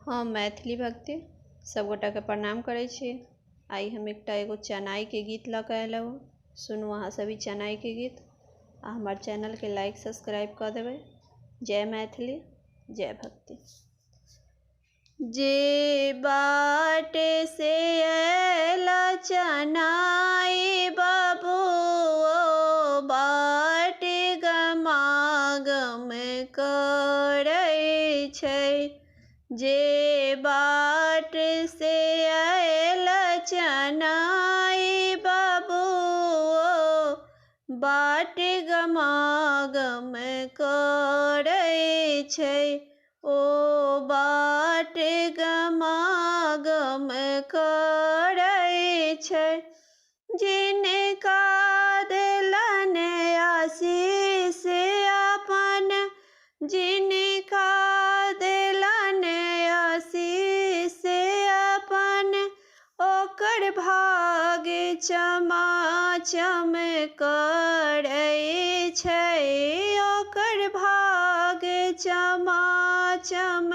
हम मैथिली भक्ति सबगोटा के प्रणाम करै छी। आई हम एगो चनाई के गीत लऽ कऽ अयलहुँ। सुनू अहाँ सभी चनाई के गीत आ हमार चैनल के लाइक सब्सक्राइब कर देबै। जय मैथिली, जय भक्ति। जे बाटे से अयला चनाई बाबू, ओ बाटे गमागम करै छै। जे बाट से अयला चनाई बाबू, ओ बाट गमागम करै छै। ओ बाट गमागम करै छै। जिनका देलन आशीष अपन, जिनका देलन आशीष अपन, ओकर भाग चमाचम करै छै। ओकर भाग चमाचम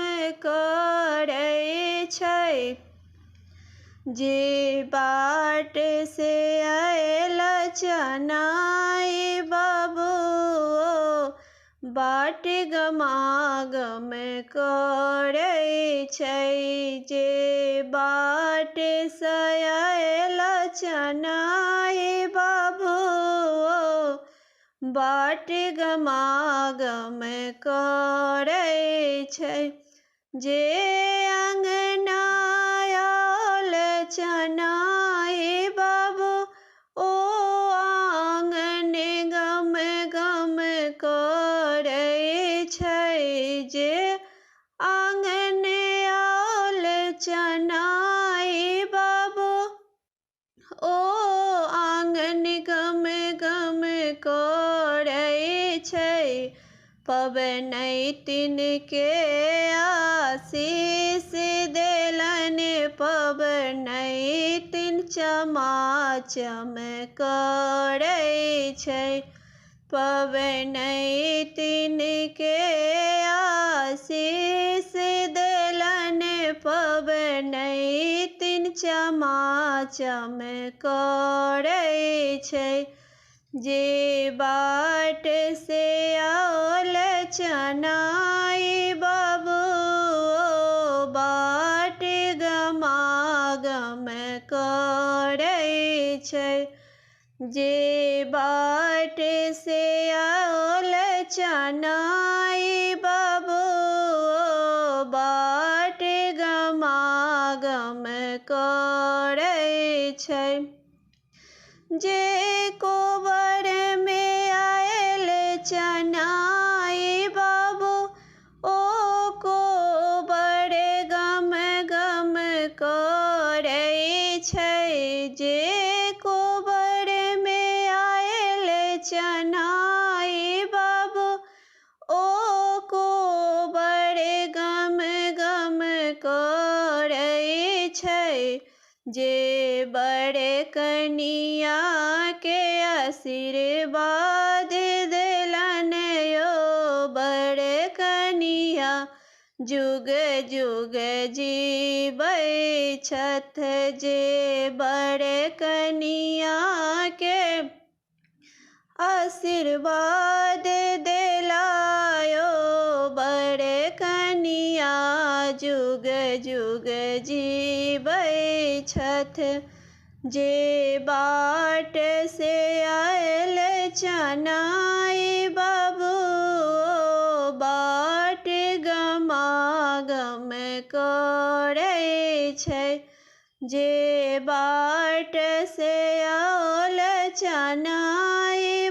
करै छै। जे बाट से अयला चनाई बाबू, ओ बाट गमागम करै छै। जे बाट से अयला चनाई बाबू, ओ बाट गमागम करै छै। जे अंगना आयल चनाई बाबू, ओ आंगन गम गम करै छै। जे आंगन आयल चनाई बाबू, ओ आंगन गम गम करै छै। पबनैतिन के आशीष देलन, पबनैतिन चमाचम करै छै। पबनैतिन के आशीष देलन, पबनैतिन चमाचम करै छै। जे बाट से आयल चनाई बाबू, ओ बाट गमागम करै छै। जे बाट से आयल चनाई बाबू, ओ बाट गमागम करै छै। जे कोबर में आयल चनाई बाबू, ओ कोबर गम गम करै छै। जे कोबर में आयल चनाई बाबू, ओ कोबर गम गम करै छै। जे बड़ कनिया के आशीर्वाद देलन, ओ बड़ कनिया जुग जुग जीबै छथ। जे बड़ कनिया के आशीर्वाद देला, ओ बड़ कनिया जुग जुग जीबै छथ। जे बाट से आयल चनाई बाबू, ओ बाट गमागम करै छै। जे बाट से आयल चनाई